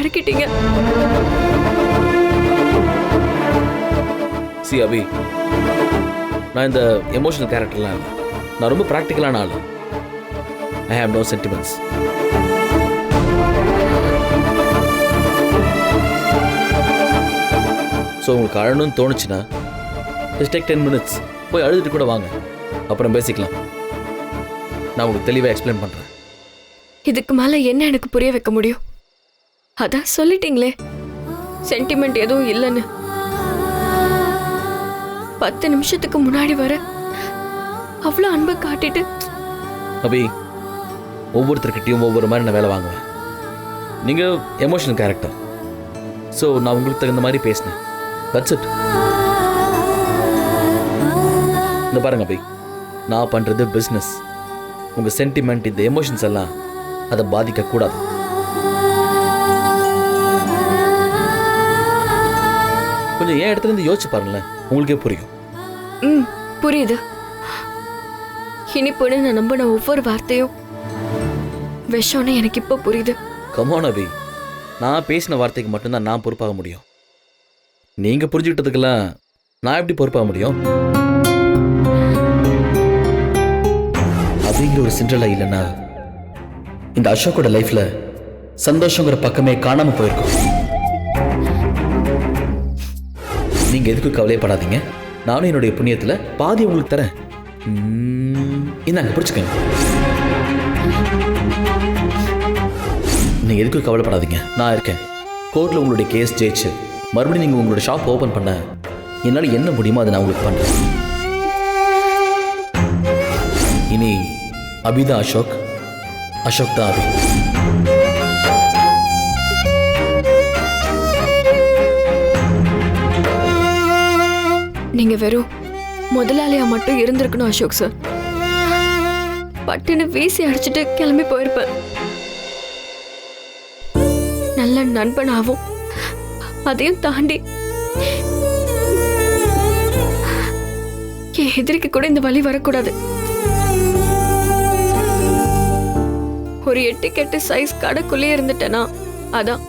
இறக்கிட்டீங்க. C அபி, நான் இந்த emotional கேரக்டர்லாம் இல்லை. நான் ரொம்ப ப்ராக்டிக்கலான ஆள். I have no sentiments. So உங்களுக்கு அழணும்னு தோணுச்சுன்னா ஜஸ்ட் டேக் 10 minutes போய் அழுதுட்டு கூட வாங்க, அப்புறம் பேசிக்கலாம். நான் உங்களுக்கு தெளிவாக எக்ஸ்பிளைன் பண்ணுறேன். இதுக்கு மேல என்ன எனக்கு புரிய வைக்க முடியும்? அதான் சொல்லிட்டீங்களே சென்டிமெண்ட் எதுவும் இல்லைன்னு. 10 நிமிஷத்துக்கு முன்னாடி வர அவ்வளோ அன்பை காட்டிட்டு. அபி, ஒவ்வொருத்தர்கிட்டையும் ஒவ்வொரு மாதிரி நான் வேலை வாங்குவேன். நீங்கள் எமோஷனல் கேரக்டர், ஸோ நான் உங்களுக்கு தகுந்த மாதிரி பேசினேன். That's it. இந்த பாருங்க அபி, நான் பண்ணுறது பிஸ்னஸ். உங்கள் சென்டிமெண்ட், இந்த எமோஷன்ஸ் எல்லாம் அதை பாதிக்கக்கூடாது. கொஞ்சம் என் இடத்துல இருந்து யோசிச்சு பாருங்களேன், உங்களுக்கே புரியும். புரியுது. இனிப்புன்னு நான் நம்பின ஒவ்வொரு வார்த்தையும் விஷம்னு எனக்கு இப்போ புரியுது. கமான் அபி, நான் பேசின வார்த்தைக்கு மட்டும்தான் நான் பொறுப்பாக முடியும். நீங்கள் புரிஞ்சுக்கிட்டதுக்கெல்லாம் நான் எப்படி பொறுப்பாக முடியும்? அப்படிங்கிற ஒரு சிண்ட்ரலா இல்லைன்னா இந்த அசோக்கோட லைஃப்ல சந்தோஷங்கிற பக்கமே காணாம போயிருக்கும். நீங்க எதுக்கும் கவலைப்படாதீங்க. நானும் என்னுடைய புண்ணியத்துல பாதி உங்களுக்கு தரேன். இந்தாங்க, பிடிச்சுக்கங்க. நீங்க எதுக்கும் கவலைப்படாதீங்க, நான் இருக்கேன். கோர்ட்ல உங்களுடைய கேஸ் ஜெயிச்சு மறுபடியும் நீங்க உங்களோட ஷாப் ஓபன் பண்ண என்னால என்ன முடியுமோ அதை நான் உங்களுக்கு பண்றேன். இனி அபிதான் அசோக், அசோக் தான் அபி. நீங்க வெறும் முதலாளியா மட்டும் இருந்திருக்கணும் அசோக் சார். பட்டுன்னு வீசி அடிச்சுட்டு கிளம்பி போயிருப்பேன். நல்ல நண்பனாவும் அதையும் தாண்டி என் எதிரிக்கு கூட இந்த வழி வரக்கூடாது. ஒரு 8 சைஸ் கடைக்குள்ளே இருந்துட்டேனா, அதான்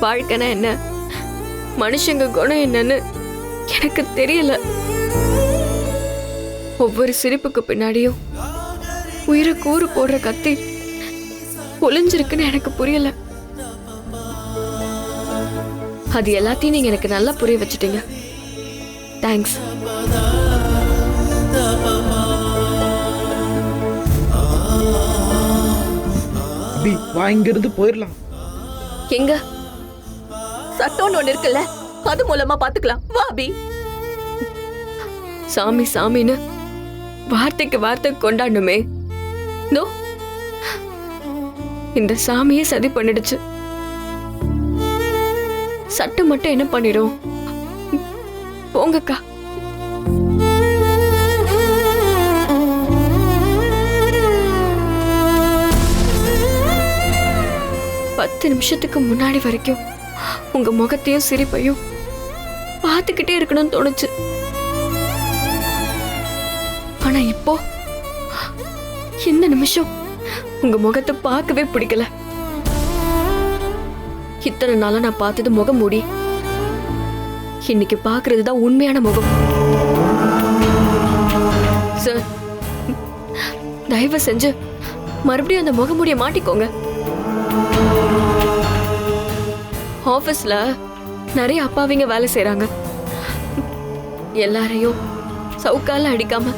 வாழ்க்கைனா என்ன, மனுஷங்க குணம் என்னன்னு எனக்கு தெரியல. ஒவ்வொரு சிரிப்புக்கு பின்னாடியும் உயிரை கூறு போடுற கத்தி ஒளிஞ்சிருக்குன்னு எனக்கு புரியல. அது எல்லாத்தையும் நீங்க எனக்கு நல்லா புரிய வச்சுட்டீங்க. தேங்க்ஸ். அபி, வாங்கிறது போயிடலாம். எங்க சட்டம்னு ஒண்ணு இருக்குல்ல, அது மூலமா பாத்துக்கலாம். வா அபி. சாமி சாமின்னு வார்த்தைக்கு வார்த்தை கொண்டாடணுமே. நோ, இந்த சாமியே சதி பண்ணிடுச்சு. சட்டம் மட்டும் என்ன பண்ணிடும்? போங்கக்கா. பத்து நிமிஷத்துக்கு முன்னாடி வரைக்கும் உங்க முகத்தையும் சிரிப்பையும் பார்த்துக்கிட்டே இருக்கணும்னு தோணுச்சு. ஆனா இப்போ இந்த நிமிஷம் உங்க முகத்தை பார்க்கவே பிடிக்கல. இத்தனை நாளா நான் பார்த்தது முகம் மூடி. இன்னைக்கு பார்க்கிறது தான் உண்மையான முகம். சார், தயவு செஞ்சு மறுபடியும் அந்த முகமூடிய மாட்டிக்கோங்க. ஆபீஸ்ல நிறைய அப்பாவிங்க வேலை செய்றாங்க. எல்லாரையும் சவுக்கால அடிக்காம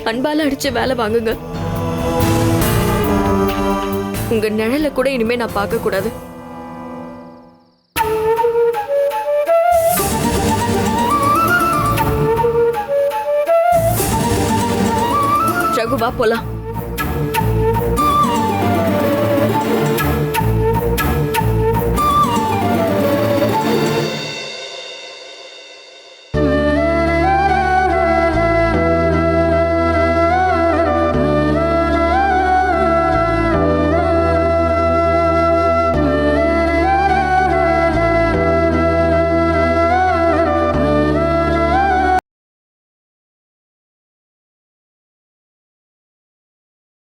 அன்பால அடிச்சு வேலை வாங்குங்க. உங்க நிழல கூட இனிமே நான் பார்க்க கூடாது. ரகு, வா போலாம்.